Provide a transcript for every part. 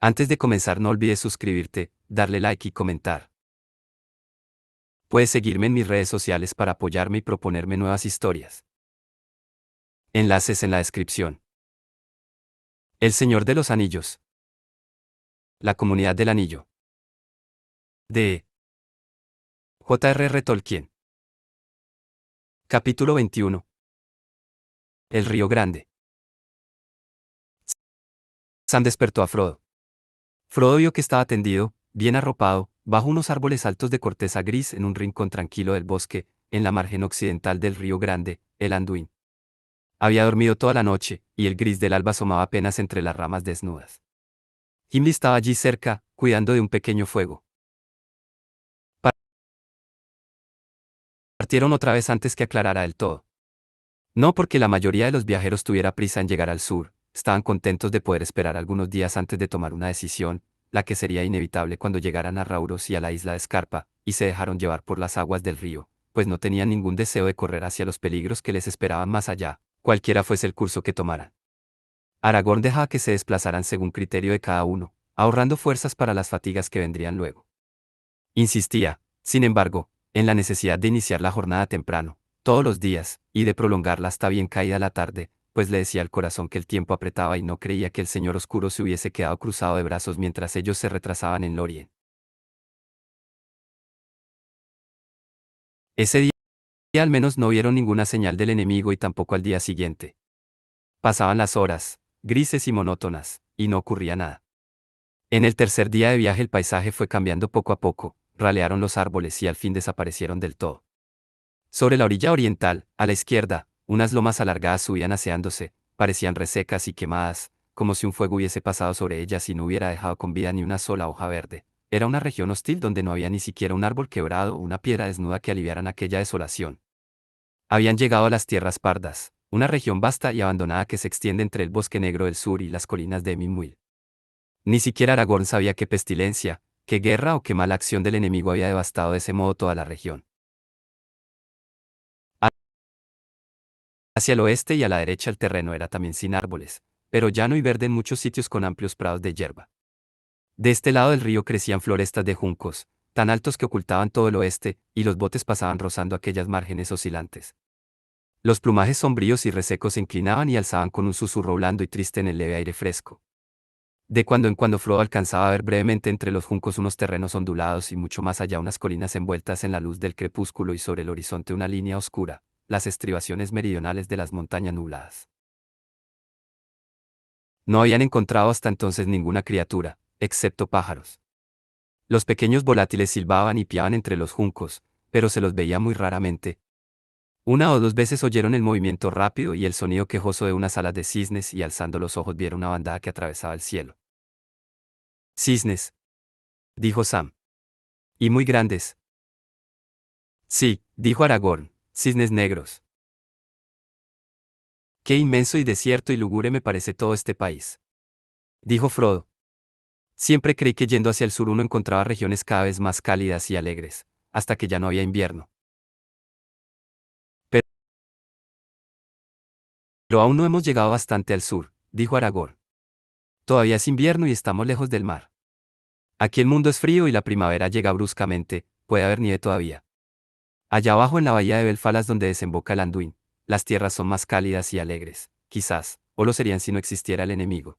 Antes de comenzar no olvides suscribirte, darle like y comentar. Puedes seguirme en mis redes sociales para apoyarme y proponerme nuevas historias. Enlaces en la descripción. El Señor de los Anillos. La Comunidad del Anillo. De J.R.R. Tolkien. Capítulo 21. El Río Grande. Sam despertó a Frodo. Frodo vio que estaba tendido, bien arropado, bajo unos árboles altos de corteza gris en un rincón tranquilo del bosque, en la margen occidental del Río Grande, el Anduin. Había dormido toda la noche, y el gris del alba asomaba apenas entre las ramas desnudas. Gimli estaba allí cerca, cuidando de un pequeño fuego. Partieron otra vez antes que aclarara del todo. No porque la mayoría de los viajeros tuviera prisa en llegar al sur, estaban contentos de poder esperar algunos días antes de tomar una decisión, la que sería inevitable cuando llegaran a Rauros y a la isla de Scarpa, y se dejaron llevar por las aguas del río, pues no tenían ningún deseo de correr hacia los peligros que les esperaban más allá, cualquiera fuese el curso que tomaran. Aragorn dejaba que se desplazaran según criterio de cada uno, ahorrando fuerzas para las fatigas que vendrían luego. Insistía, sin embargo, en la necesidad de iniciar la jornada temprano, todos los días, y de prolongarla hasta bien caída la tarde, pues le decía al corazón que el tiempo apretaba y no creía que el Señor Oscuro se hubiese quedado cruzado de brazos mientras ellos se retrasaban en Lórien. Ese día al menos no vieron ninguna señal del enemigo y tampoco al día siguiente. Pasaban las horas, grises y monótonas, y no ocurría nada. En el tercer día de viaje el paisaje fue cambiando poco a poco, ralearon los árboles y al fin desaparecieron del todo. Sobre la orilla oriental, a la izquierda, unas lomas alargadas subían aseándose, parecían resecas y quemadas, como si un fuego hubiese pasado sobre ellas y no hubiera dejado con vida ni una sola hoja verde. Era una región hostil donde no había ni siquiera un árbol quebrado o una piedra desnuda que aliviaran aquella desolación. Habían llegado a las tierras pardas, una región vasta y abandonada que se extiende entre el bosque negro del sur y las colinas de Emyn. Ni siquiera Aragorn sabía qué pestilencia, qué guerra o qué mala acción del enemigo había devastado de ese modo toda la región. Hacia el oeste y a la derecha el terreno era también sin árboles, pero llano y verde en muchos sitios con amplios prados de hierba. De este lado del río crecían florestas de juncos, tan altos que ocultaban todo el oeste, y los botes pasaban rozando aquellas márgenes oscilantes. Los plumajes sombríos y resecos se inclinaban y alzaban con un susurro blando y triste en el leve aire fresco. De cuando en cuando Frodo alcanzaba a ver brevemente entre los juncos unos terrenos ondulados y mucho más allá unas colinas envueltas en la luz del crepúsculo y sobre el horizonte una línea oscura, las estribaciones meridionales de las montañas nubladas. No habían encontrado hasta entonces ninguna criatura, excepto pájaros. Los pequeños volátiles silbaban y piaban entre los juncos, pero se los veía muy raramente. Una o dos veces oyeron el movimiento rápido y el sonido quejoso de unas alas de cisnes y alzando los ojos vieron una bandada que atravesaba el cielo. Cisnes, dijo Sam. Y muy grandes. Sí, dijo Aragorn, cisnes negros. Qué inmenso y desierto y lúgubre me parece todo este país, dijo Frodo. Siempre creí que yendo hacia el sur uno encontraba regiones cada vez más cálidas y alegres, hasta que ya no había invierno. Pero aún no hemos llegado bastante al sur, dijo Aragorn. Todavía es invierno y estamos lejos del mar. Aquí el mundo es frío y la primavera llega bruscamente, puede haber nieve todavía. Allá abajo en la bahía de Belfalas donde desemboca el Anduin, las tierras son más cálidas y alegres, quizás, o lo serían si no existiera el enemigo.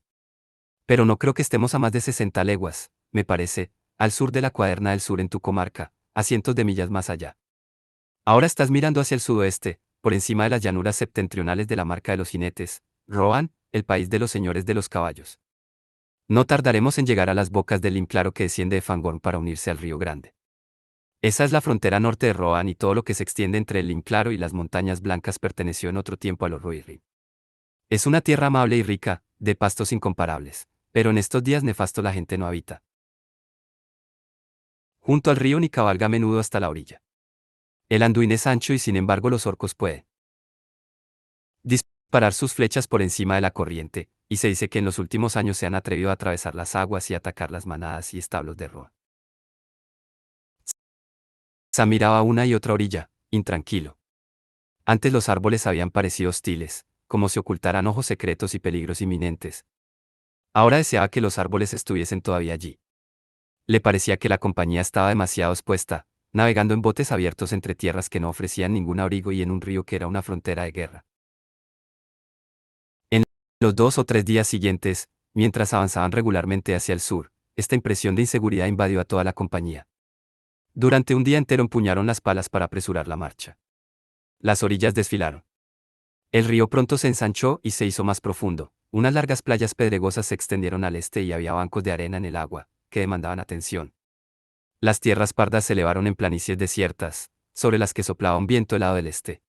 Pero no creo que estemos a más de 60 leguas, me parece, al sur de la Cuaderna del Sur en tu comarca, a cientos de millas más allá. Ahora estás mirando hacia el sudoeste, por encima de las llanuras septentrionales de la Marca de los Jinetes, Rohan, el país de los señores de los caballos. No tardaremos en llegar a las bocas del Lim Claro que desciende de Fangorn para unirse al Río Grande. Esa es la frontera norte de Rohan y todo lo que se extiende entre el Lim Claro y las Montañas Blancas perteneció en otro tiempo a los Rohirrim. Es una tierra amable y rica, de pastos incomparables, pero en estos días nefastos la gente no habita. Junto al río ni cabalga a menudo hasta la orilla. El Anduin es ancho y sin embargo los orcos pueden disparar sus flechas por encima de la corriente, y se dice que en los últimos años se han atrevido a atravesar las aguas y atacar las manadas y establos de Rohan. Sam miraba a una y otra orilla, intranquilo. Antes los árboles habían parecido hostiles, como si ocultaran ojos secretos y peligros inminentes. Ahora deseaba que los árboles estuviesen todavía allí. Le parecía que la compañía estaba demasiado expuesta, navegando en botes abiertos entre tierras que no ofrecían ningún abrigo y en un río que era una frontera de guerra. En los 2 o 3 días siguientes, mientras avanzaban regularmente hacia el sur, esta impresión de inseguridad invadió a toda la compañía. Durante un día entero empuñaron las palas para apresurar la marcha. Las orillas desfilaron. El río pronto se ensanchó y se hizo más profundo. Unas largas playas pedregosas se extendieron al este y había bancos de arena en el agua, que demandaban atención. Las tierras pardas se elevaron en planicies desiertas, sobre las que soplaba un viento helado del este.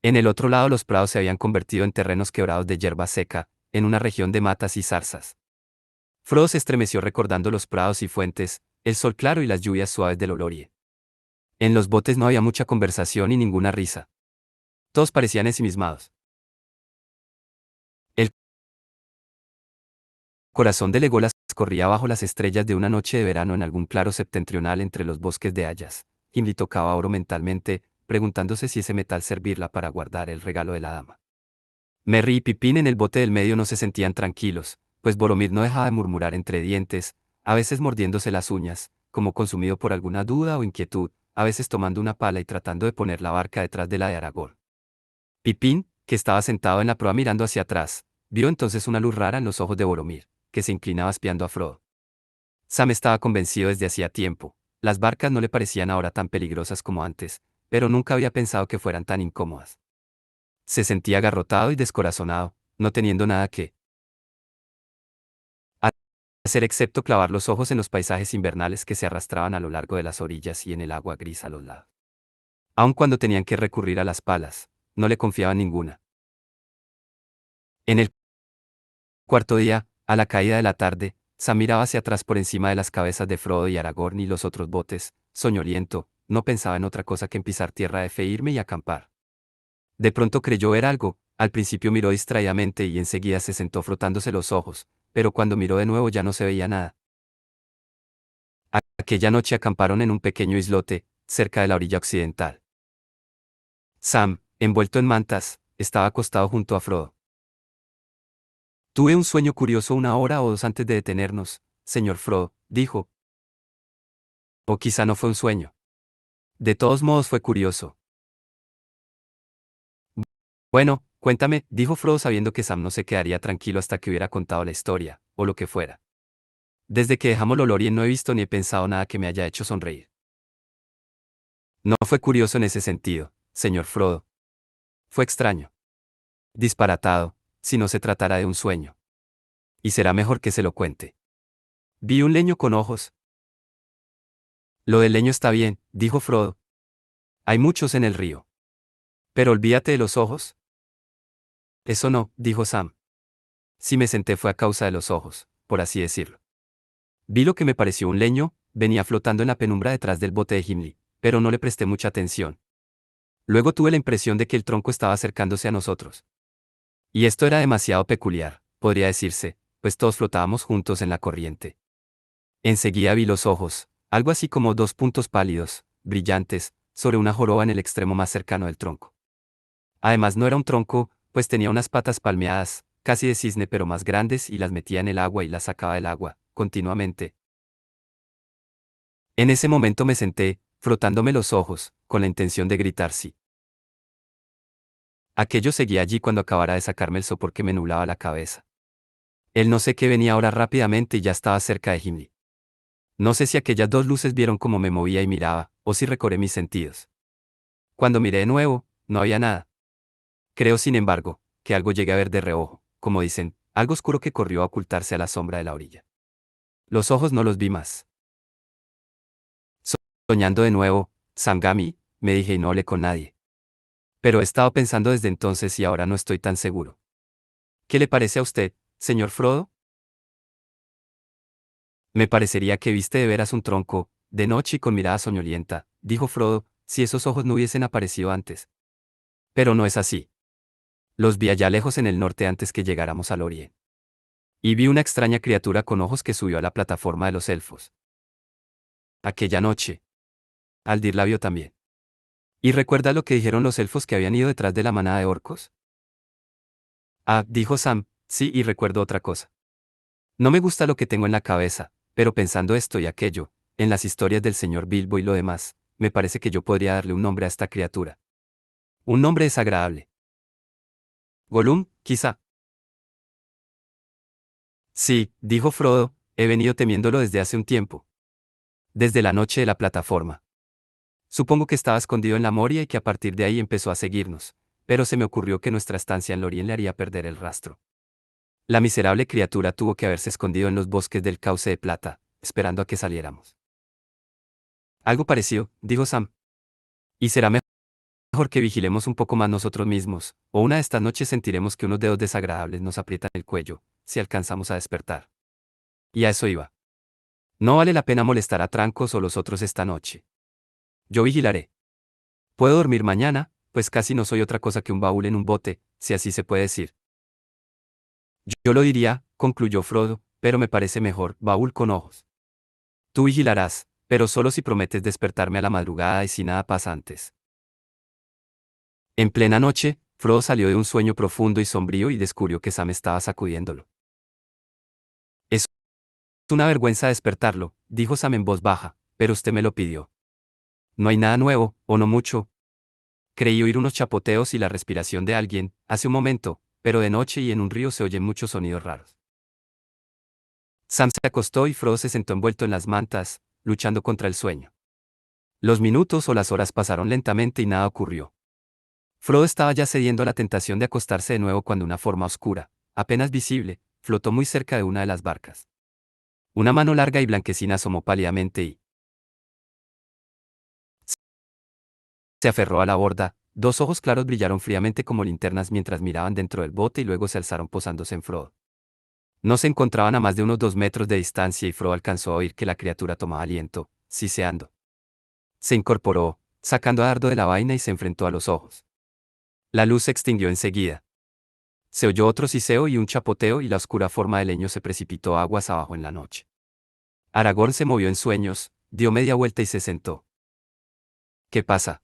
En el otro lado los prados se habían convertido en terrenos quebrados de hierba seca, en una región de matas y zarzas. Frodo se estremeció recordando los prados y fuentes, el sol claro y las lluvias suaves del Olorie. En los botes no había mucha conversación y ninguna risa. Todos parecían ensimismados. El corazón de Legolas corría bajo las estrellas de una noche de verano en algún claro septentrional entre los bosques de hayas. Gimli tocaba oro mentalmente, preguntándose si ese metal servirla para guardar el regalo de la dama. Merry y Pippin en el bote del medio no se sentían tranquilos, pues Boromir no dejaba de murmurar entre dientes, a veces mordiéndose las uñas, como consumido por alguna duda o inquietud, a veces tomando una pala y tratando de poner la barca detrás de la de Aragorn. Pippin, que estaba sentado en la proa mirando hacia atrás, vio entonces una luz rara en los ojos de Boromir, que se inclinaba espiando a Frodo. Sam estaba convencido desde hacía tiempo, las barcas no le parecían ahora tan peligrosas como antes, pero nunca había pensado que fueran tan incómodas. Se sentía agarrotado y descorazonado, no teniendo nada que hacer excepto clavar los ojos en los paisajes invernales que se arrastraban a lo largo de las orillas y en el agua gris a los lados. Aun cuando tenían que recurrir a las palas, no le confiaba en ninguna. En el cuarto día, a la caída de la tarde, Sam miraba hacia atrás por encima de las cabezas de Frodo y Aragorn y los otros botes, soñoliento, no pensaba en otra cosa que en pisar tierra de fe e irme y acampar. De pronto creyó ver algo, al principio miró distraídamente y enseguida se sentó frotándose los ojos, pero cuando miró de nuevo ya no se veía nada. Aquella noche acamparon en un pequeño islote, cerca de la orilla occidental. Sam, envuelto en mantas, estaba acostado junto a Frodo. Tuve un sueño curioso 1 hora o 2 antes de detenernos, señor Frodo, dijo. O quizá no fue un sueño. De todos modos fue curioso. Bueno, cuéntame, dijo Frodo sabiendo que Sam no se quedaría tranquilo hasta que hubiera contado la historia, o lo que fuera. Desde que dejamos Lolorien no he visto ni he pensado nada que me haya hecho sonreír. No fue curioso en ese sentido, señor Frodo. Fue extraño. Disparatado, si no se tratara de un sueño. Y será mejor que se lo cuente. Vi un leño con ojos. Lo del leño está bien, dijo Frodo. Hay muchos en el río. Pero olvídate de los ojos. Eso no, dijo Sam. Si me senté fue a causa de los ojos, por así decirlo. Vi lo que me pareció un leño, venía flotando en la penumbra detrás del bote de Gimli, pero no le presté mucha atención. Luego tuve la impresión de que el tronco estaba acercándose a nosotros. Y esto era demasiado peculiar, podría decirse, pues todos flotábamos juntos en la corriente. Enseguida vi los ojos, algo así como 2 puntos pálidos, brillantes, sobre una joroba en el extremo más cercano del tronco. Además no era un tronco, pues tenía unas patas palmeadas, casi de cisne pero más grandes y las metía en el agua y las sacaba del agua, continuamente. En ese momento me senté, frotándome los ojos, con la intención de gritar sí. Aquello seguía allí cuando acabara de sacarme el sopor que me nublaba la cabeza. El no sé qué venía ahora rápidamente y ya estaba cerca de Gimli. No sé si aquellas 2 luces vieron cómo me movía y miraba, o si recobré mis sentidos. Cuando miré de nuevo, no había nada. Creo, sin embargo, que algo llegué a ver de reojo, como dicen, algo oscuro que corrió a ocultarse a la sombra de la orilla. Los ojos no los vi más. Soñando de nuevo, Sangami, me dije y no hablé con nadie. Pero he estado pensando desde entonces y ahora no estoy tan seguro. ¿Qué le parece a usted, señor Frodo? Me parecería que viste de veras un tronco, de noche y con mirada soñolienta, dijo Frodo, si esos ojos no hubiesen aparecido antes. Pero no es así. Los vi allá lejos en el norte antes que llegáramos al Orient. Y vi una extraña criatura con ojos que subió a la plataforma de los elfos. Aquella noche. Aldir la vio también. ¿Y recuerda lo que dijeron los elfos que habían ido detrás de la manada de orcos? Ah, dijo Sam, sí, y recuerdo otra cosa. No me gusta lo que tengo en la cabeza, pero pensando esto y aquello, en las historias del señor Bilbo y lo demás, me parece que yo podría darle un nombre a esta criatura. Un nombre desagradable. Gollum, quizá. Sí, dijo Frodo, he venido temiéndolo desde hace un tiempo. Desde la noche de la plataforma. Supongo que estaba escondido en la Moria y que a partir de ahí empezó a seguirnos, pero se me ocurrió que nuestra estancia en Lorien le haría perder el rastro. La miserable criatura tuvo que haberse escondido en los bosques del Cauce de Plata, esperando a que saliéramos. Algo parecido, dijo Sam. Y será mejor que vigilemos un poco más nosotros mismos, o una de estas noches sentiremos que unos dedos desagradables nos aprietan el cuello, si alcanzamos a despertar. Y a eso iba. No vale la pena molestar a Trancos o los otros esta noche. Yo vigilaré. Puedo dormir mañana, pues casi no soy otra cosa que un baúl en un bote, si así se puede decir. Yo lo diría, concluyó Frodo, pero me parece mejor, baúl con ojos. Tú vigilarás, pero solo si prometes despertarme a la madrugada y si nada pasa antes. En plena noche, Frodo salió de un sueño profundo y sombrío y descubrió que Sam estaba sacudiéndolo. Es una vergüenza despertarlo, dijo Sam en voz baja, pero usted me lo pidió. No hay nada nuevo, o no mucho. Creí oír unos chapoteos y la respiración de alguien, hace un momento, pero de noche y en un río se oyen muchos sonidos raros. Sam se acostó y Frodo se sentó envuelto en las mantas, luchando contra el sueño. Los minutos o las horas pasaron lentamente y nada ocurrió. Frodo estaba ya cediendo a la tentación de acostarse de nuevo cuando una forma oscura, apenas visible, flotó muy cerca de una de las barcas. Una mano larga y blanquecina asomó pálidamente y se aferró a la borda, dos ojos claros brillaron fríamente como linternas mientras miraban dentro del bote y luego se alzaron posándose en Frodo. No se encontraban a más de unos 2 metros de distancia y Frodo alcanzó a oír que la criatura tomaba aliento, siseando. Se incorporó, sacando a Dardo de la vaina y se enfrentó a los ojos. La luz se extinguió enseguida. Se oyó otro siseo y un chapoteo y la oscura forma de leño se precipitó aguas abajo en la noche. Aragorn se movió en sueños, dio media vuelta y se sentó. ¿Qué pasa?,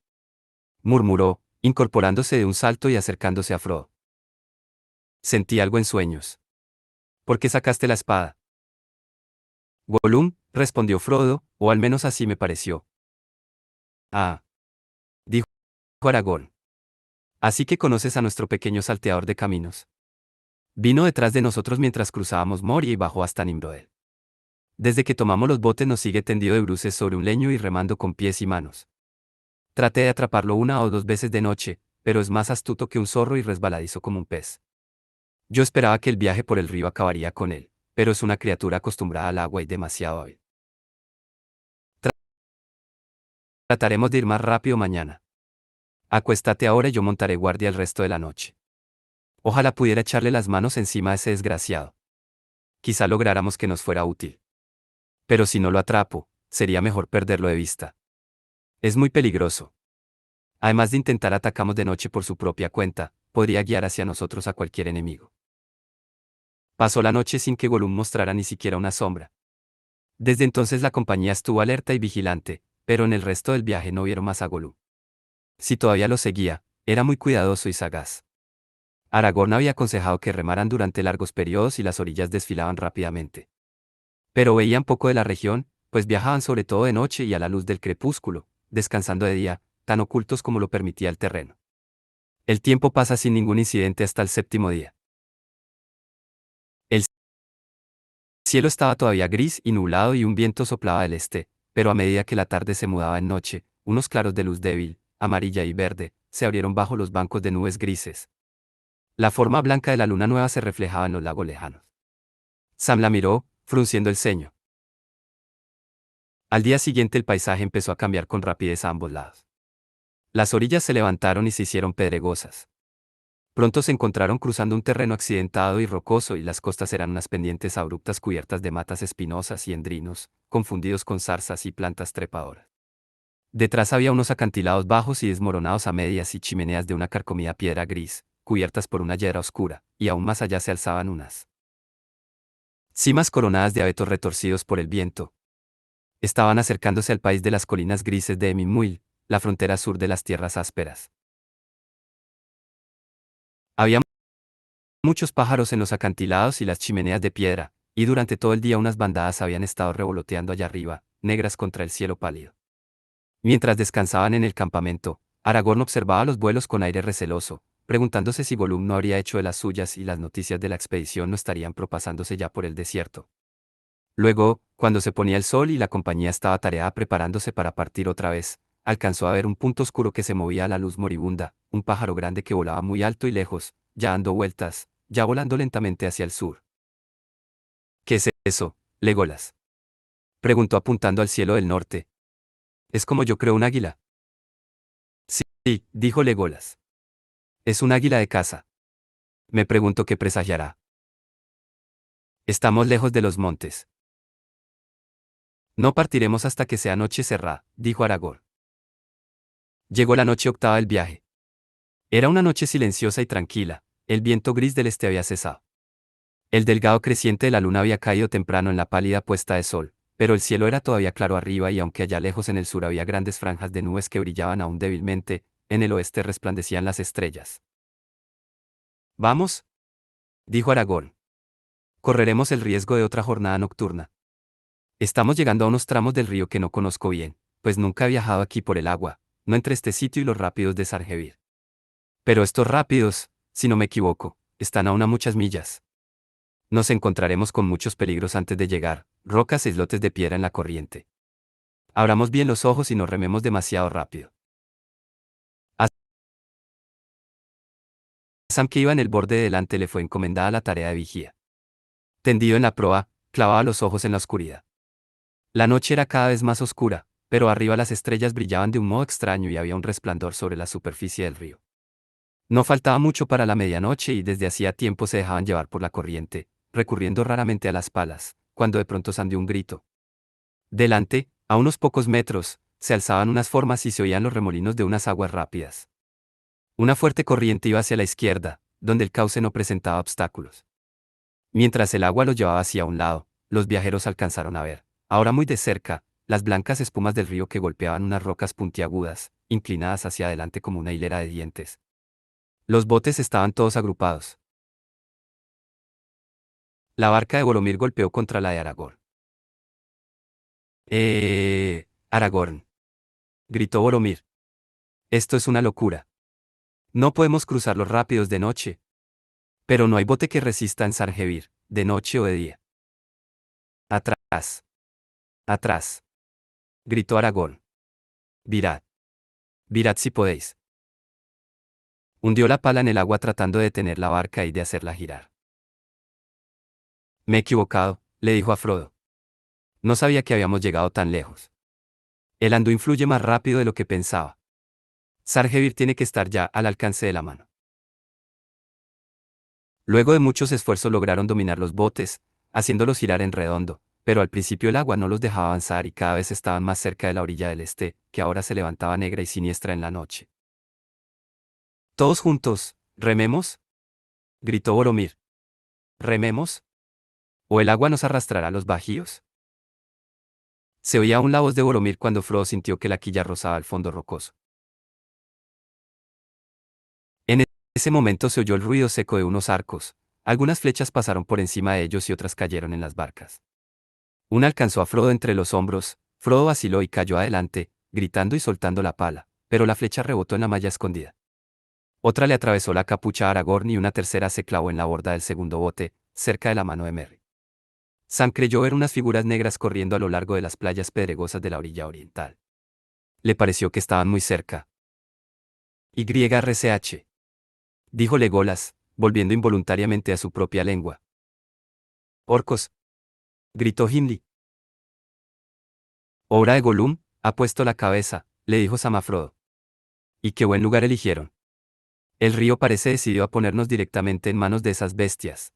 murmuró, incorporándose de un salto y acercándose a Frodo. Sentí algo en sueños. ¿Por qué sacaste la espada? Gollum, respondió Frodo, o al menos así me pareció. Ah, dijo Aragorn. Así que conoces a nuestro pequeño salteador de caminos. Vino detrás de nosotros mientras cruzábamos Moria y bajó hasta Nimrodel. Desde que tomamos los botes nos sigue tendido de bruces sobre un leño y remando con pies y manos. Traté de atraparlo 1 o 2 veces de noche, pero es más astuto que un zorro y resbaladizo como un pez. Yo esperaba que el viaje por el río acabaría con él, pero es una criatura acostumbrada al agua y demasiado hábil. Trataremos de ir más rápido mañana. Acuéstate ahora y yo montaré guardia el resto de la noche. Ojalá pudiera echarle las manos encima a ese desgraciado. Quizá lográramos que nos fuera útil. Pero si no lo atrapo, sería mejor perderlo de vista. Es muy peligroso. Además de intentar atacamos de noche por su propia cuenta, podría guiar hacia nosotros a cualquier enemigo. Pasó la noche sin que Gollum mostrara ni siquiera una sombra. Desde entonces la compañía estuvo alerta y vigilante, pero en el resto del viaje no vieron más a Gollum. Si todavía lo seguía, era muy cuidadoso y sagaz. Aragorn había aconsejado que remaran durante largos periodos y las orillas desfilaban rápidamente. Pero veían poco de la región, pues viajaban sobre todo de noche y a la luz del crepúsculo, descansando de día, tan ocultos como lo permitía el terreno. El tiempo pasa sin ningún incidente hasta el séptimo día. El cielo estaba todavía gris y nublado y un viento soplaba del este, pero a medida que la tarde se mudaba en noche, unos claros de luz débil, amarilla y verde, se abrieron bajo los bancos de nubes grises. La forma blanca de la luna nueva se reflejaba en los lagos lejanos. Sam la miró, frunciendo el ceño. Al día siguiente el paisaje empezó a cambiar con rapidez a ambos lados. Las orillas se levantaron y se hicieron pedregosas. Pronto se encontraron cruzando un terreno accidentado y rocoso y las costas eran unas pendientes abruptas cubiertas de matas espinosas y endrinos, confundidos con zarzas y plantas trepadoras. Detrás había unos acantilados bajos y desmoronados a medias y chimeneas de una carcomida piedra gris, cubiertas por una hiedra oscura, y aún más allá se alzaban unas cimas coronadas de abetos retorcidos por el viento. Estaban acercándose al país de las colinas grises de Emimmuil, la frontera sur de las tierras ásperas. Había muchos pájaros en los acantilados y las chimeneas de piedra, Y durante todo el día unas bandadas habían estado revoloteando allá arriba, negras contra el cielo pálido. Mientras descansaban en el campamento, Aragorn observaba los vuelos con aire receloso, preguntándose si Gollum no habría hecho de las suyas y las noticias de la expedición no estarían propasándose ya por el desierto. Luego, cuando se ponía el sol y la compañía estaba tareada preparándose para partir otra vez, alcanzó a ver un punto oscuro que se movía a la luz moribunda, un pájaro grande que volaba muy alto y lejos, ya dando vueltas, ya volando lentamente hacia el sur. ¿Qué es eso, Legolas? Preguntó apuntando al cielo del norte. Es como yo creo un águila. Sí, dijo Legolas. Es un águila de caza. Me pregunto qué presagiará. Estamos lejos de los montes. No partiremos hasta que sea noche cerrada, dijo Aragorn. Llegó la noche octava del viaje. Era una noche silenciosa y tranquila, el viento gris del este había cesado. El delgado creciente de la luna había caído temprano en la pálida puesta de sol, pero el cielo era todavía claro arriba y aunque allá lejos en el sur había grandes franjas de nubes que brillaban aún débilmente, en el oeste resplandecían las estrellas. ¿Vamos? Dijo Aragorn. Correremos el riesgo de otra jornada nocturna. Estamos llegando a unos tramos del río que no conozco bien, pues nunca he viajado aquí por el agua, no entre este sitio y los rápidos de Sargevir. Pero estos rápidos, si no me equivoco, están aún a muchas millas. Nos encontraremos con muchos peligros antes de llegar, rocas e islotes de piedra en la corriente. Abramos bien los ojos y no rememos demasiado rápido. A Sam, que iba en el borde de delante, le fue encomendada la tarea de vigía. Tendido en la proa, clavaba los ojos en la oscuridad. La noche era cada vez más oscura, pero arriba las estrellas brillaban de un modo extraño y había un resplandor sobre la superficie del río. No faltaba mucho para la medianoche y desde hacía tiempo se dejaban llevar por la corriente, recurriendo raramente a las palas, cuando de pronto Sam dio un grito. Delante, a unos pocos metros, se alzaban unas formas y se oían los remolinos de unas aguas rápidas. Una fuerte corriente iba hacia la izquierda, donde el cauce no presentaba obstáculos. Mientras el agua los llevaba hacia un lado, los viajeros alcanzaron a ver, ahora muy de cerca, las blancas espumas del río que golpeaban unas rocas puntiagudas, inclinadas hacia adelante como una hilera de dientes. Los botes estaban todos agrupados. La barca de Boromir golpeó contra la de Aragorn. Aragorn, gritó Boromir. Esto es una locura. No podemos cruzar los rápidos de noche. Pero no hay bote que resista en Sargevir, de noche o de día. Atrás. Atrás. Gritó Aragorn. Virad. Virad si podéis. Hundió la pala en el agua tratando de detener la barca y de hacerla girar. Me he equivocado, le dijo a Frodo. No sabía que habíamos llegado tan lejos. El Anduin fluye más rápido de lo que pensaba. Sargevir tiene que estar ya al alcance de la mano. Luego de muchos esfuerzos lograron dominar los botes, haciéndolos girar en redondo, pero al principio el agua no los dejaba avanzar y cada vez estaban más cerca de la orilla del este, que ahora se levantaba negra y siniestra en la noche. Todos juntos, ¿rememos? Gritó Boromir. ¿Rememos? ¿O el agua nos arrastrará a los bajíos? Se oía aún la voz de Boromir cuando Frodo sintió que la quilla rozaba el fondo rocoso. En ese momento se oyó el ruido seco de unos arcos, algunas flechas pasaron por encima de ellos y otras cayeron en las barcas. Una alcanzó a Frodo entre los hombros, Frodo vaciló y cayó adelante, gritando y soltando la pala, pero la flecha rebotó en la malla escondida. Otra le atravesó la capucha a Aragorn y una tercera se clavó en la borda del segundo bote, cerca de la mano de Merry. Sam creyó ver unas figuras negras corriendo a lo largo de las playas pedregosas de la orilla oriental. Le pareció que estaban muy cerca. YRCH. Dijo Legolas, volviendo involuntariamente a su propia lengua. Orcos. Gritó Gimli. Obra de Gollum, ha puesto la cabeza, le dijo Sam a Frodo. Y qué buen lugar eligieron. El río parece decidido a ponernos directamente en manos de esas bestias.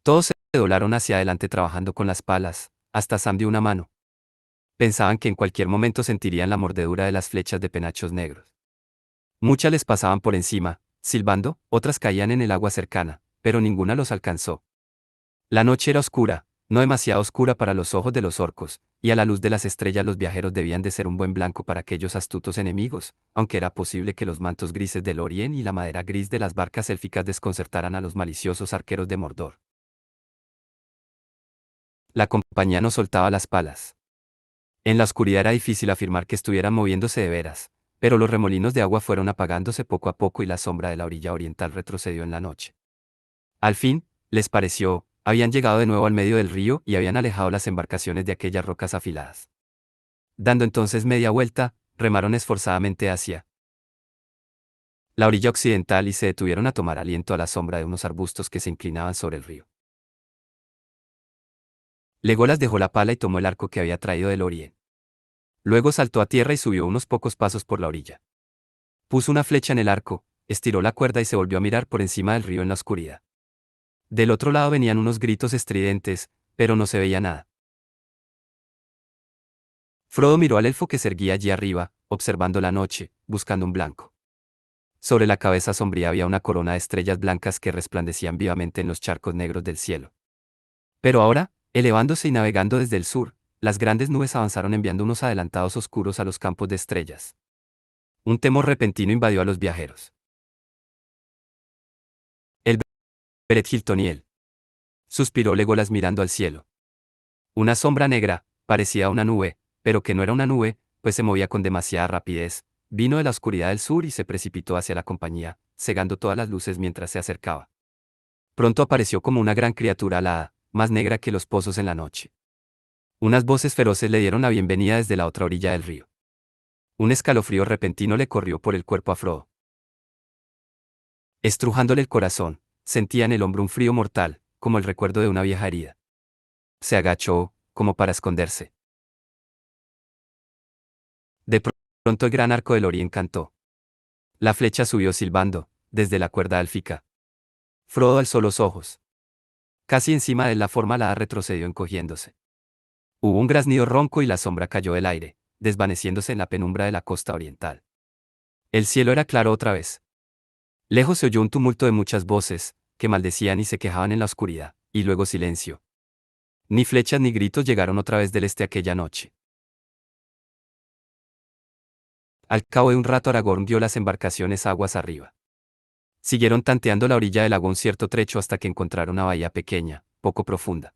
Todos se doblaron hacia adelante trabajando con las palas, hasta Sam dio una mano. Pensaban que en cualquier momento sentirían la mordedura de las flechas de penachos negros. Muchas les pasaban por encima, silbando, otras caían en el agua cercana, pero ninguna los alcanzó. La noche era oscura, no demasiado oscura para los ojos de los orcos, y a la luz de las estrellas los viajeros debían de ser un buen blanco para aquellos astutos enemigos, aunque era posible que los mantos grises del Orien y la madera gris de las barcas élficas desconcertaran a los maliciosos arqueros de Mordor. La compañía no soltaba las palas. En la oscuridad era difícil afirmar que estuvieran moviéndose de veras, pero los remolinos de agua fueron apagándose poco a poco y la sombra de la orilla oriental retrocedió en la noche. Al fin, les pareció, habían llegado de nuevo al medio del río y habían alejado las embarcaciones de aquellas rocas afiladas. Dando entonces media vuelta, remaron esforzadamente hacia la orilla occidental y se detuvieron a tomar aliento a la sombra de unos arbustos que se inclinaban sobre el río. Legolas dejó la pala y tomó el arco que había traído del Orien. Luego saltó a tierra y subió unos pocos pasos por la orilla. Puso una flecha en el arco, estiró la cuerda y se volvió a mirar por encima del río en la oscuridad. Del otro lado venían unos gritos estridentes, pero no se veía nada. Frodo miró al elfo que se erguía allí arriba, observando la noche, buscando un blanco. Sobre la cabeza sombría había una corona de estrellas blancas que resplandecían vivamente en los charcos negros del cielo. Pero ahora, elevándose y navegando desde el sur, las grandes nubes avanzaron enviando unos adelantados oscuros a los campos de estrellas. Un temor repentino invadió a los viajeros. El Beret Hiltoniel. Suspiró Legolas mirando al cielo. Una sombra negra, parecía una nube, pero que no era una nube, pues se movía con demasiada rapidez, vino de la oscuridad del sur y se precipitó hacia la compañía, cegando todas las luces mientras se acercaba. Pronto apareció como una gran criatura alada, más negra que los pozos en la noche. Unas voces feroces le dieron la bienvenida desde la otra orilla del río. Un escalofrío repentino le corrió por el cuerpo a Frodo. Estrujándole el corazón, sentía en el hombro un frío mortal, como el recuerdo de una vieja herida. Se agachó, como para esconderse. De pronto el gran arco del Orien cantó. La flecha subió silbando, desde la cuerda élfica. Frodo alzó los ojos. Casi encima de él la forma alada retrocedió encogiéndose. Hubo un graznido ronco y la sombra cayó del aire, desvaneciéndose en la penumbra de la costa oriental. El cielo era claro otra vez. Lejos se oyó un tumulto de muchas voces, que maldecían y se quejaban en la oscuridad, y luego silencio. Ni flechas ni gritos llegaron otra vez del este aquella noche. Al cabo de un rato Aragorn vio las embarcaciones aguas arriba. Siguieron tanteando la orilla del lago un cierto trecho hasta que encontraron una bahía pequeña, poco profunda.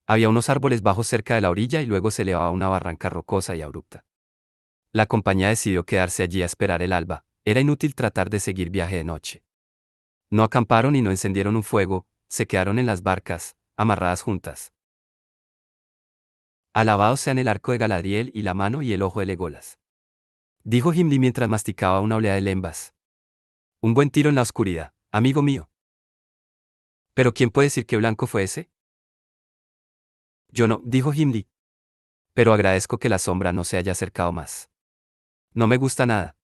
Había unos árboles bajos cerca de la orilla y luego se elevaba una barranca rocosa y abrupta. La compañía decidió quedarse allí a esperar el alba, era inútil tratar de seguir viaje de noche. No acamparon y no encendieron un fuego, se quedaron en las barcas, amarradas juntas. Alabados sean el arco de Galadriel y la mano y el ojo de Legolas. Dijo Gimli mientras masticaba una oleada de lembas. Un buen tiro en la oscuridad, amigo mío. ¿Pero quién puede decir qué blanco fue ese? Yo no, dijo Gimli. Pero agradezco que la sombra no se haya acercado más. No me gusta nada.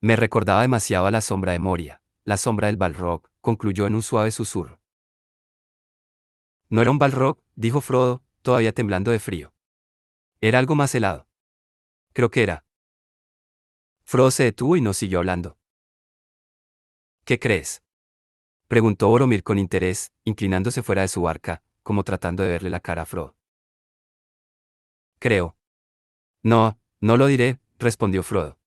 Me recordaba demasiado a la sombra de Moria, la sombra del Balrog, concluyó en un suave susurro. No era un Balrog, dijo Frodo, todavía temblando de frío. Era algo más helado. Creo que era. Frodo se detuvo y no siguió hablando. ¿Qué crees? Preguntó Boromir con interés, inclinándose fuera de su barca, como tratando de verle la cara a Frodo. Creo. No, no lo diré, respondió Frodo.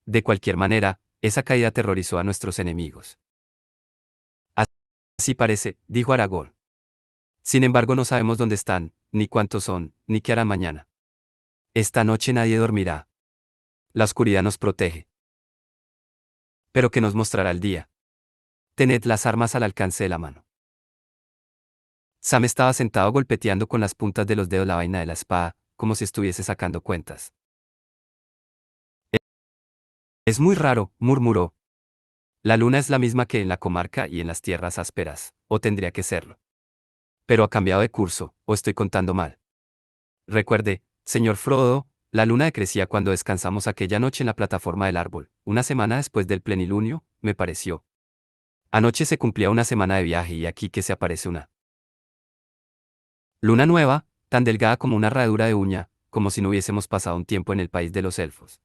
De cualquier manera, esa caída aterrorizó a nuestros enemigos. Así parece, dijo Aragorn. Sin embargo, no sabemos dónde están, ni cuántos son, ni qué harán mañana. Esta noche nadie dormirá. La oscuridad nos protege. Pero ¿qué nos mostrará el día? Tened las armas al alcance de la mano. Sam estaba sentado golpeteando con las puntas de los dedos la vaina de la espada, como si estuviese sacando cuentas. Es muy raro, murmuró. La luna es la misma que en la comarca y en las tierras ásperas, o tendría que serlo. Pero ha cambiado de curso, o estoy contando mal. Recuerde, señor Frodo, la luna decrecía cuando descansamos aquella noche en la plataforma del árbol, una semana después del plenilunio, me pareció. Anoche se cumplía una semana de viaje y aquí que se aparece una luna nueva, tan delgada como una herradura de uña, como si no hubiésemos pasado un tiempo en el país de los elfos.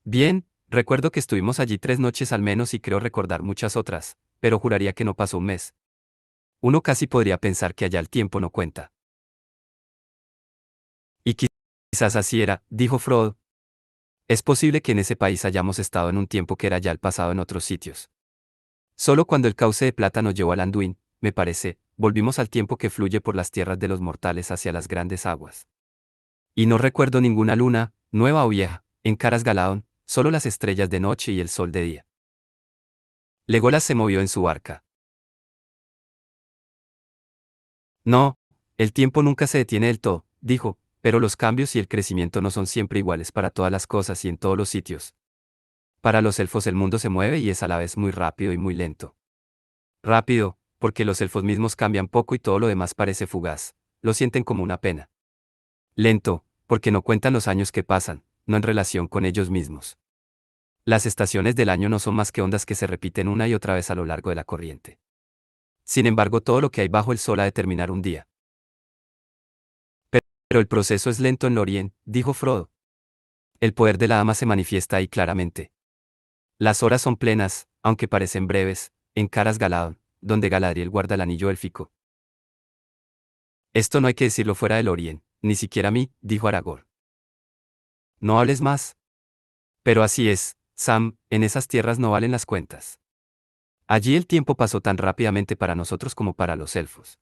Bien, recuerdo que estuvimos allí 3 noches al menos y creo recordar muchas otras, pero juraría que no pasó un mes. Uno casi podría pensar que allá el tiempo no cuenta. Y quizás así era, dijo Frodo. Es posible que en ese país hayamos estado en un tiempo que era ya el pasado en otros sitios. Solo cuando el cauce de plata nos llevó al Anduin, me parece, volvimos al tiempo que fluye por las tierras de los mortales hacia las grandes aguas. Y no recuerdo ninguna luna, nueva o vieja, en Caras Galaón, solo las estrellas de noche y el sol de día. Legolas se movió en su barca. No, el tiempo nunca se detiene del todo, dijo, pero los cambios y el crecimiento no son siempre iguales para todas las cosas y en todos los sitios. Para los elfos el mundo se mueve y es a la vez muy rápido y muy lento. Rápido, porque los elfos mismos cambian poco y todo lo demás parece fugaz, lo sienten como una pena. Lento, porque no cuentan los años que pasan, no en relación con ellos mismos. Las estaciones del año no son más que ondas que se repiten una y otra vez a lo largo de la corriente. Sin embargo, todo lo que hay bajo el sol ha de terminar un día. Pero el proceso es lento en Lorien, dijo Frodo. El poder de la dama se manifiesta ahí claramente. Las horas son plenas, aunque parecen breves, en Caras Galadón, donde Galadriel guarda el anillo élfico. Esto no hay que decirlo fuera de Lorien, ni siquiera a mí, dijo Aragorn. No hables más. Pero así es, Sam, en esas tierras no valen las cuentas. Allí el tiempo pasó tan rápidamente para nosotros como para los elfos.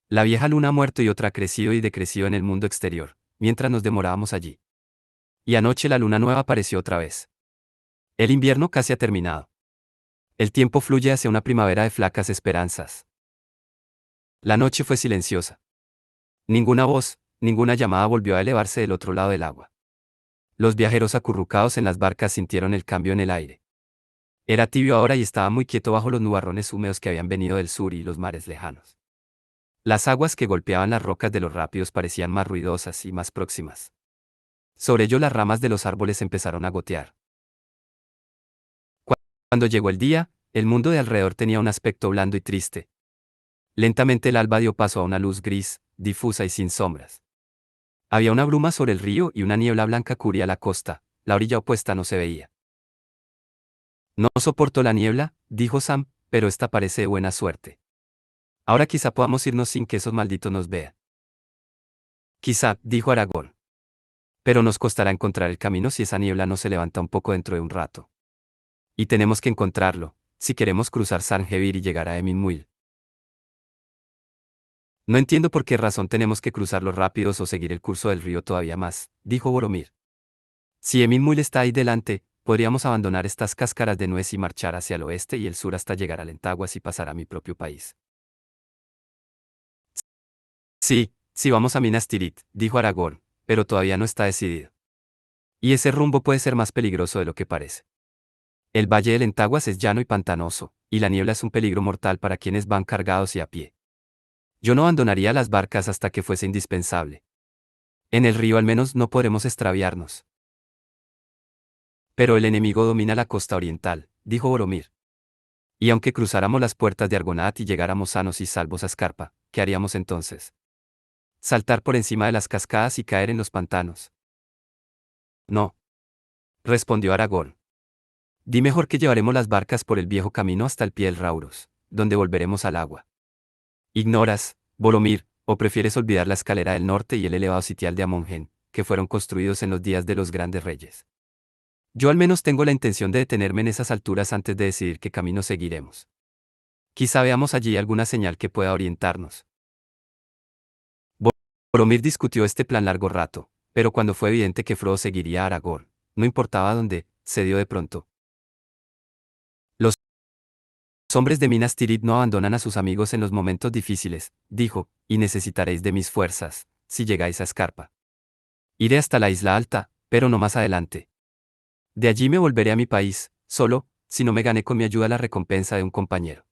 La vieja luna ha muerto y otra ha crecido y decrecido en el mundo exterior, mientras nos demorábamos allí. Y anoche la luna nueva apareció otra vez. El invierno casi ha terminado. El tiempo fluye hacia una primavera de flacas esperanzas. La noche fue silenciosa. Ninguna voz, ninguna llamada volvió a elevarse del otro lado del agua. Los viajeros acurrucados en las barcas sintieron el cambio en el aire. Era tibio ahora y estaba muy quieto bajo los nubarrones húmedos que habían venido del sur y los mares lejanos. Las aguas que golpeaban las rocas de los rápidos parecían más ruidosas y más próximas. Sobre ello las ramas de los árboles empezaron a gotear. Cuando llegó el día, el mundo de alrededor tenía un aspecto blando y triste. Lentamente el alba dio paso a una luz gris, difusa y sin sombras. Había una bruma sobre el río y una niebla blanca cubría la costa, la orilla opuesta no se veía. No soporto la niebla, dijo Sam, pero esta parece de buena suerte. Ahora quizá podamos irnos sin que esos malditos nos vean. Quizá, dijo Aragorn. Pero nos costará encontrar el camino si esa niebla no se levanta un poco dentro de un rato. Y tenemos que encontrarlo, si queremos cruzar Sarnhevir y llegar a Emin Muil. No entiendo por qué razón tenemos que cruzar los rápidos o seguir el curso del río todavía más, dijo Boromir. Si Emin Muil está ahí delante, podríamos abandonar estas cáscaras de nuez y marchar hacia el oeste y el sur hasta llegar a Lentaguas y pasar a mi propio país. Sí, vamos a Minas Tirith, dijo Aragorn, pero todavía no está decidido. Y ese rumbo puede ser más peligroso de lo que parece. El valle de Lentaguas es llano y pantanoso, y la niebla es un peligro mortal para quienes van cargados y a pie. Yo no abandonaría las barcas hasta que fuese indispensable. En el río al menos no podremos extraviarnos. Pero el enemigo domina la costa oriental, dijo Boromir. Y aunque cruzáramos las puertas de Argonath y llegáramos sanos y salvos a Scarpa, ¿qué haríamos entonces? Saltar por encima de las cascadas y caer en los pantanos. No, respondió Aragorn. Di mejor que llevaremos las barcas por el viejo camino hasta el pie del Rauros, donde volveremos al agua. ¿Ignoras, Boromir, o prefieres olvidar la escalera del norte y el elevado sitial de Amongen, que fueron construidos en los días de los grandes reyes? Yo al menos tengo la intención de detenerme en esas alturas antes de decidir qué camino seguiremos. Quizá veamos allí alguna señal que pueda orientarnos. Boromir discutió este plan largo rato, pero cuando fue evidente que Frodo seguiría a Aragorn, no importaba dónde, cedió de pronto. Los hombres de Minas Tirith no abandonan a sus amigos en los momentos difíciles, dijo, y necesitaréis de mis fuerzas, si llegáis a Scarpa. Iré hasta la isla alta, pero no más adelante. De allí me volveré a mi país, solo, si no me gané con mi ayuda la recompensa de un compañero.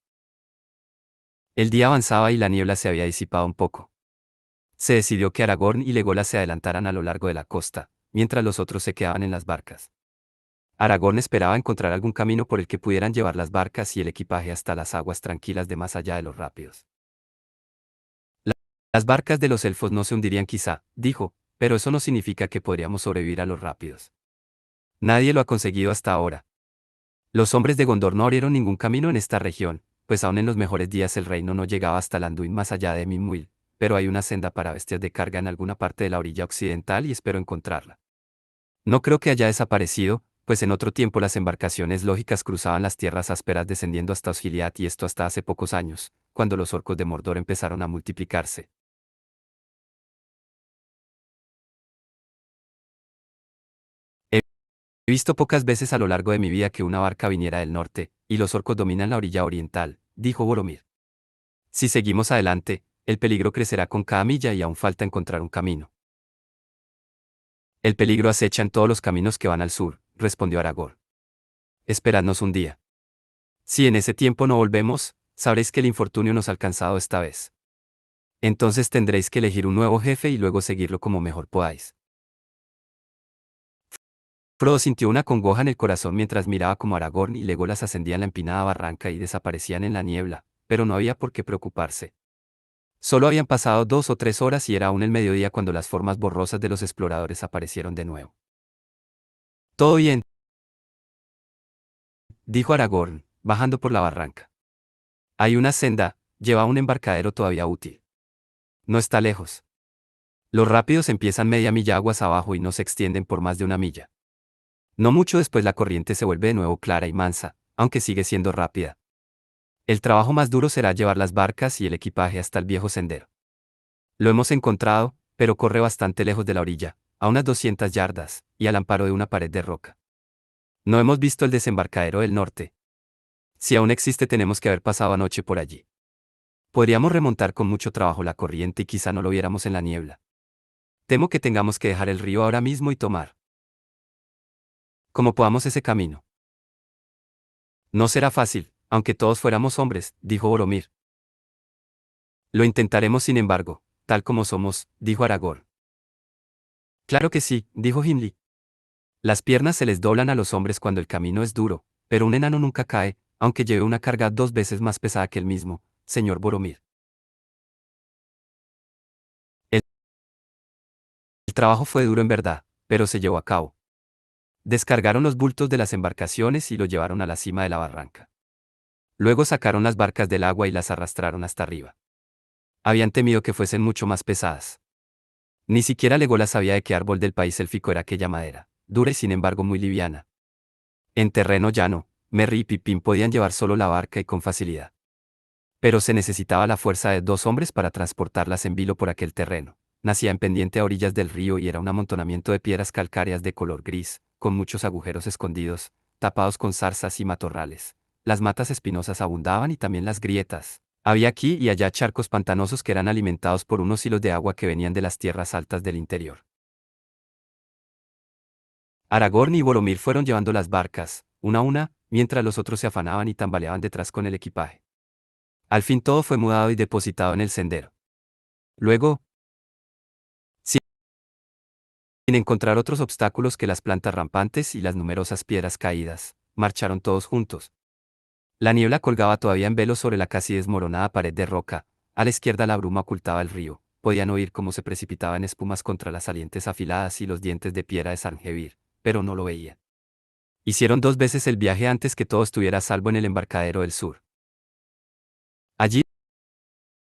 El día avanzaba y la niebla se había disipado un poco. Se decidió que Aragorn y Legolas se adelantaran a lo largo de la costa, mientras los otros se quedaban en las barcas. Aragorn esperaba encontrar algún camino por el que pudieran llevar las barcas y el equipaje hasta las aguas tranquilas de más allá de los rápidos. Las barcas de los elfos no se hundirían quizá, dijo, pero eso no significa que podríamos sobrevivir a los rápidos. Nadie lo ha conseguido hasta ahora. Los hombres de Gondor no abrieron ningún camino en esta región, pues aún en los mejores días el reino no llegaba hasta el Anduin más allá de Minmuil, pero hay una senda para bestias de carga en alguna parte de la orilla occidental y espero encontrarla. No creo que haya desaparecido, pues en otro tiempo las embarcaciones lógicas cruzaban las tierras ásperas descendiendo hasta Osgiliath y esto hasta hace pocos años, cuando los orcos de Mordor empezaron a multiplicarse. He visto pocas veces a lo largo de mi vida que una barca viniera del norte, y los orcos dominan la orilla oriental, dijo Boromir. Si seguimos adelante, el peligro crecerá con cada milla y aún falta encontrar un camino. El peligro acecha en todos los caminos que van al sur, respondió Aragorn. Esperadnos un día. Si en ese tiempo no volvemos, sabréis que el infortunio nos ha alcanzado esta vez. Entonces tendréis que elegir un nuevo jefe y luego seguirlo como mejor podáis. Frodo sintió una congoja en el corazón mientras miraba cómo Aragorn y Legolas ascendían la empinada barranca y desaparecían en la niebla, pero no había por qué preocuparse. Solo habían pasado 2 o 3 horas y era aún el mediodía cuando las formas borrosas de los exploradores aparecieron de nuevo. Todo bien, dijo Aragorn, bajando por la barranca. Hay una senda, lleva a un embarcadero todavía útil. No está lejos. Los rápidos empiezan media milla aguas abajo y no se extienden por más de una milla. No mucho después la corriente se vuelve de nuevo clara y mansa, aunque sigue siendo rápida. El trabajo más duro será llevar las barcas y el equipaje hasta el viejo sendero. Lo hemos encontrado, pero corre bastante lejos de la orilla, a unas 200 yardas, y al amparo de una pared de roca. No hemos visto el desembarcadero del norte. Si aún existe tenemos que haber pasado anoche por allí. Podríamos remontar con mucho trabajo la corriente y quizá no lo viéramos en la niebla. Temo que tengamos que dejar el río ahora mismo y tomar. Como podamos ese camino. No será fácil, aunque todos fuéramos hombres, dijo Boromir. Lo intentaremos sin embargo, tal como somos, dijo Aragorn. Claro que sí, dijo Gimli. Las piernas se les doblan a los hombres cuando el camino es duro, pero un enano nunca cae, aunque lleve una carga 2 veces más pesada que él mismo, señor Boromir. El, el trabajo fue duro en verdad, pero se llevó a cabo. Descargaron los bultos de las embarcaciones y los llevaron a la cima de la barranca. Luego sacaron las barcas del agua y las arrastraron hasta arriba. Habían temido que fuesen mucho más pesadas. Ni siquiera Legolas sabía de qué árbol del país élfico era aquella madera, dura y sin embargo muy liviana. En terreno llano, Merry y Pippin podían llevar solo la barca y con facilidad. Pero se necesitaba la fuerza de 2 hombres para transportarlas en vilo por aquel terreno. Nacía en pendiente a orillas del río y era un amontonamiento de piedras calcáreas de color gris, con muchos agujeros escondidos, tapados con zarzas y matorrales. Las matas espinosas abundaban y también las grietas. Había aquí y allá charcos pantanosos que eran alimentados por unos hilos de agua que venían de las tierras altas del interior. Aragorn y Boromir fueron llevando las barcas, una a una, mientras los otros se afanaban y tambaleaban detrás con el equipaje. Al fin todo fue mudado y depositado en el sendero. Luego, sin encontrar otros obstáculos que las plantas rampantes y las numerosas piedras caídas, marcharon todos juntos. La niebla colgaba todavía en velo sobre la casi desmoronada pared de roca, a la izquierda la bruma ocultaba el río, podían oír cómo se precipitaban espumas contra las salientes afiladas y los dientes de piedra de Sangevir, pero no lo veían. Hicieron 2 veces el viaje antes que todo estuviera a salvo en el embarcadero del sur. Allí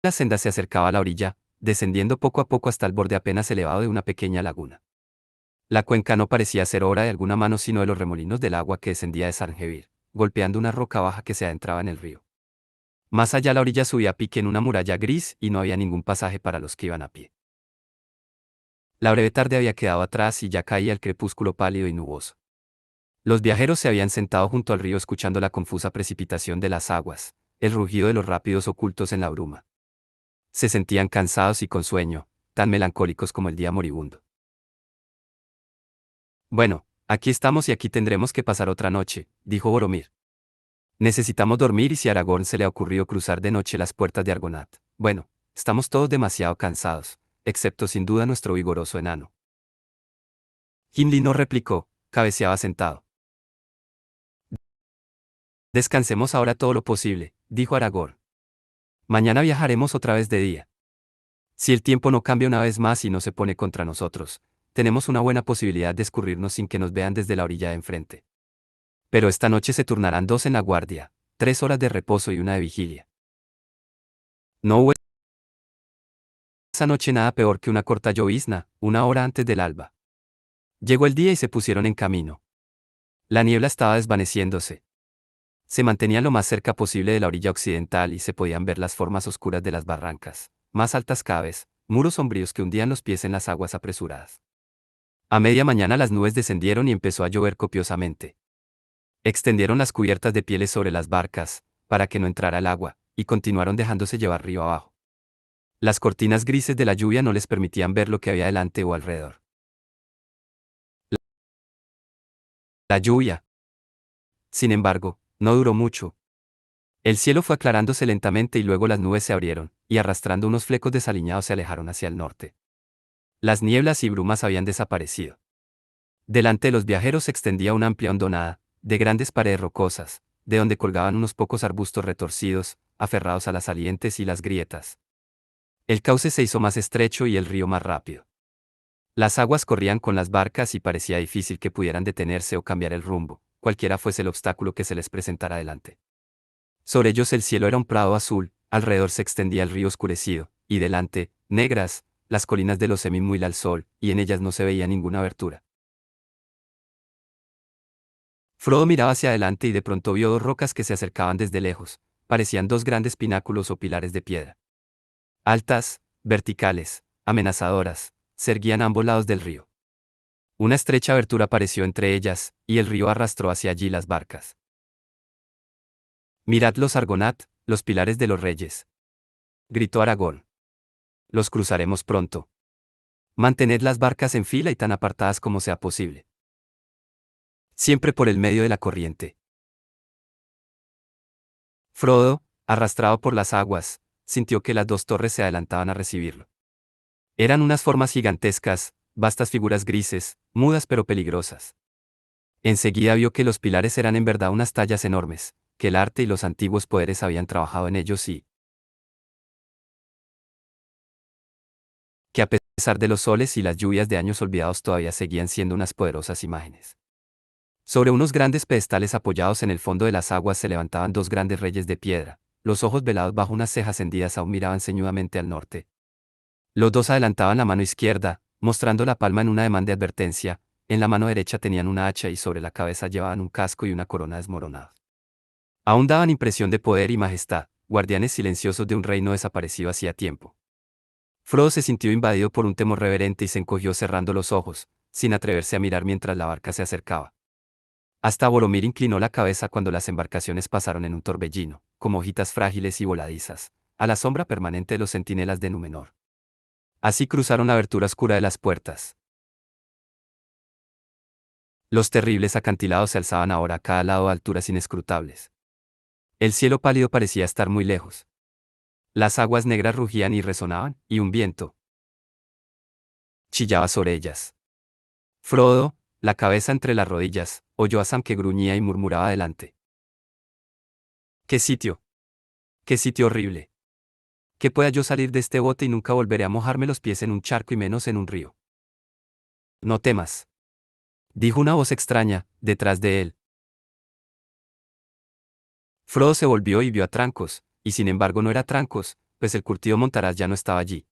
la senda se acercaba a la orilla, descendiendo poco a poco hasta el borde apenas elevado de una pequeña laguna. La cuenca no parecía ser obra de alguna mano sino de los remolinos del agua que descendía de Sangevir, golpeando una roca baja que se adentraba en el río. Más allá la orilla subía a pique en una muralla gris y no había ningún pasaje para los que iban a pie. La breve tarde había quedado atrás y ya caía el crepúsculo pálido y nuboso. Los viajeros se habían sentado junto al río escuchando la confusa precipitación de las aguas, el rugido de los rápidos ocultos en la bruma. Se sentían cansados y con sueño, tan melancólicos como el día moribundo. Bueno, aquí estamos y aquí tendremos que pasar otra noche, dijo Boromir. Necesitamos dormir y si a Aragorn se le ha ocurrido cruzar de noche las puertas de Argonath, bueno, estamos todos demasiado cansados, excepto sin duda nuestro vigoroso enano. Gimli no replicó, cabeceaba sentado. Descansemos ahora todo lo posible, dijo Aragorn. Mañana viajaremos otra vez de día. Si el tiempo no cambia una vez más y no se pone contra nosotros, tenemos una buena posibilidad de escurrirnos sin que nos vean desde la orilla de enfrente. Pero esta noche se turnarán 2 en la guardia, 3 horas de reposo y una de vigilia. No hubo esa noche nada peor que una corta llovizna, 1 hora antes del alba. Llegó el día y se pusieron en camino. La niebla estaba desvaneciéndose. Se mantenían lo más cerca posible de la orilla occidental y se podían ver las formas oscuras de las barrancas, más altas cada vez, muros sombríos que hundían los pies en las aguas apresuradas. A media mañana las nubes descendieron y empezó a llover copiosamente. Extendieron las cubiertas de pieles sobre las barcas, para que no entrara el agua, y continuaron dejándose llevar río abajo. Las cortinas grises de la lluvia no les permitían ver lo que había delante o alrededor. La lluvia, sin embargo, no duró mucho. El cielo fue aclarándose lentamente y luego las nubes se abrieron, y arrastrando unos flecos desaliñados se alejaron hacia el norte. Las nieblas y brumas habían desaparecido. Delante de los viajeros se extendía una amplia hondonada, de grandes paredes rocosas, de donde colgaban unos pocos arbustos retorcidos, aferrados a las salientes y las grietas. El cauce se hizo más estrecho y el río más rápido. Las aguas corrían con las barcas y parecía difícil que pudieran detenerse o cambiar el rumbo, cualquiera fuese el obstáculo que se les presentara delante. Sobre ellos el cielo era un prado azul, alrededor se extendía el río oscurecido, y delante, negras, las colinas de los Semín al sol, y en ellas no se veía ninguna abertura. Frodo miraba hacia adelante y de pronto vio 2 rocas que se acercaban desde lejos, parecían 2 grandes pináculos o pilares de piedra. Altas, verticales, amenazadoras, se erguían a ambos lados del río. Una estrecha abertura apareció entre ellas, y el río arrastró hacia allí las barcas. Mirad los Argonat, los pilares de los reyes, gritó Aragorn. Los cruzaremos pronto. Mantened las barcas en fila y tan apartadas como sea posible. Siempre por el medio de la corriente. Frodo, arrastrado por las aguas, sintió que las 2 torres se adelantaban a recibirlo. Eran unas formas gigantescas, vastas figuras grises, mudas pero peligrosas. Enseguida vio que los pilares eran en verdad unas tallas enormes, que el arte y los antiguos poderes habían trabajado en ellos y que a pesar de los soles y las lluvias de años olvidados todavía seguían siendo unas poderosas imágenes. Sobre unos grandes pedestales apoyados en el fondo de las aguas se levantaban 2 grandes reyes de piedra, los ojos velados bajo unas cejas hendidas aún miraban ceñudamente al norte. Los 2 adelantaban la mano izquierda, mostrando la palma en un ademán de advertencia, en la mano derecha tenían una hacha y sobre la cabeza llevaban un casco y una corona desmoronados. Aún daban impresión de poder y majestad, guardianes silenciosos de un reino desaparecido hacía tiempo. Frodo se sintió invadido por un temor reverente y se encogió cerrando los ojos, sin atreverse a mirar mientras la barca se acercaba. Hasta Boromir inclinó la cabeza cuando las embarcaciones pasaron en un torbellino, como hojitas frágiles y voladizas, a la sombra permanente de los centinelas de Númenor. Así cruzaron la abertura oscura de las puertas. Los terribles acantilados se alzaban ahora a cada lado a alturas inescrutables. El cielo pálido parecía estar muy lejos. Las aguas negras rugían y resonaban, y un viento chillaba sobre ellas. Frodo, la cabeza entre las rodillas, oyó a Sam que gruñía y murmuraba delante. ¡Qué sitio! ¡Qué sitio horrible! Que pueda yo salir de este bote y nunca volveré a mojarme los pies en un charco y menos en un río. No temas, dijo una voz extraña, detrás de él. Frodo se volvió y vio a Trancos, y sin embargo no era Trancos, pues el curtido Montaraz ya no estaba allí.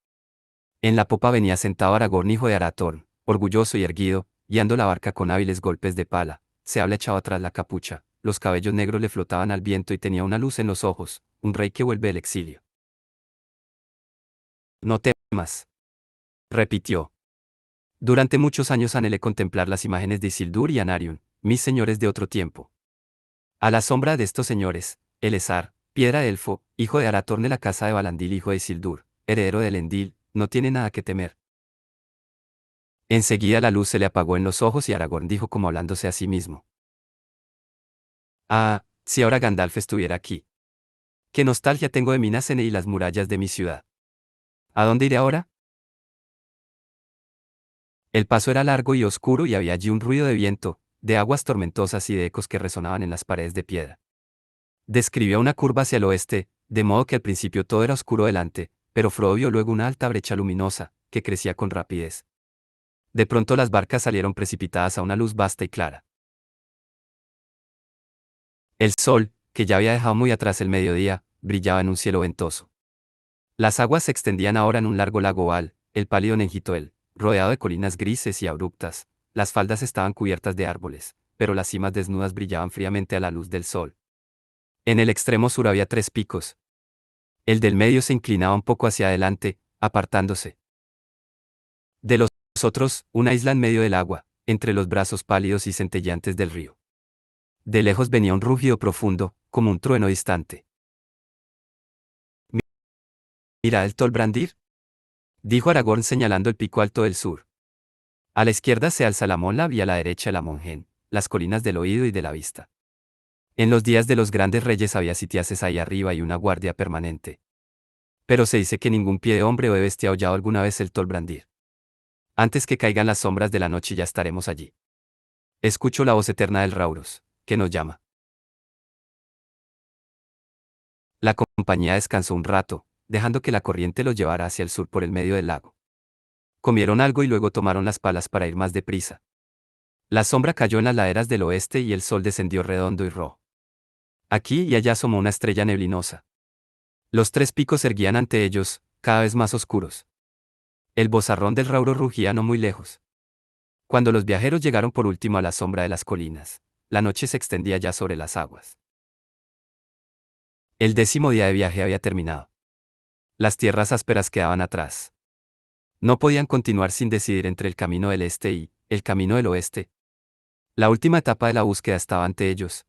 En la popa venía sentado Aragorn hijo de Arathorn, orgulloso y erguido, guiando la barca con hábiles golpes de pala, se había echado atrás la capucha, los cabellos negros le flotaban al viento y tenía una luz en los ojos, un rey que vuelve del exilio. No temas, repitió. Durante muchos años anhelé contemplar las imágenes de Isildur y Anarion, mis señores de otro tiempo. A la sombra de estos señores, Elessar, piedra elfo, hijo de Arathorn de la casa de Valandil hijo de Isildur, heredero de Elendil, no tiene nada que temer. Enseguida la luz se le apagó en los ojos y Aragorn dijo como hablándose a sí mismo. Ah, si ahora Gandalf estuviera aquí. Qué nostalgia tengo de Minas Ithil y las murallas de mi ciudad. ¿A dónde iré ahora? El paso era largo y oscuro y había allí un ruido de viento, de aguas tormentosas y de ecos que resonaban en las paredes de piedra. Describió una curva hacia el oeste, de modo que al principio todo era oscuro delante, pero Frodo vio luego una alta brecha luminosa, que crecía con rapidez. De pronto las barcas salieron precipitadas a una luz vasta y clara. El sol, que ya había dejado muy atrás el mediodía, brillaba en un cielo ventoso. Las aguas se extendían ahora en un largo lago oval, el pálido Nenjitoel, rodeado de colinas grises y abruptas. Las faldas estaban cubiertas de árboles, pero las cimas desnudas brillaban fríamente a la luz del sol. En el extremo sur había 3 picos. El del medio se inclinaba un poco hacia adelante, apartándose de los otros, una isla en medio del agua, entre los brazos pálidos y centelleantes del río. De lejos venía un rugido profundo, como un trueno distante. «Mira el Tolbrandir», dijo Aragorn señalando el pico alto del sur. A la izquierda se alza la Monlab y a la derecha la Mongen, las colinas del oído y de la vista. En los días de los grandes reyes había sitiaces ahí arriba y una guardia permanente. Pero se dice que ningún pie de hombre o de bestia ha hollado alguna vez el Tolbrandir. Antes que caigan las sombras de la noche ya estaremos allí. Escucho la voz eterna del Rauros, que nos llama. La compañía descansó un rato, dejando que la corriente los llevara hacia el sur por el medio del lago. Comieron algo y luego tomaron las palas para ir más deprisa. La sombra cayó en las laderas del oeste y el sol descendió redondo y rojo. Aquí y allá asomó una estrella neblinosa. Los 3 picos se erguían ante ellos, cada vez más oscuros. El vozarrón del Rauro rugía no muy lejos. Cuando los viajeros llegaron por último a la sombra de las colinas, la noche se extendía ya sobre las aguas. El 10º día de viaje había terminado. Las tierras ásperas quedaban atrás. No podían continuar sin decidir entre el camino del este y el camino del oeste. La última etapa de la búsqueda estaba ante ellos,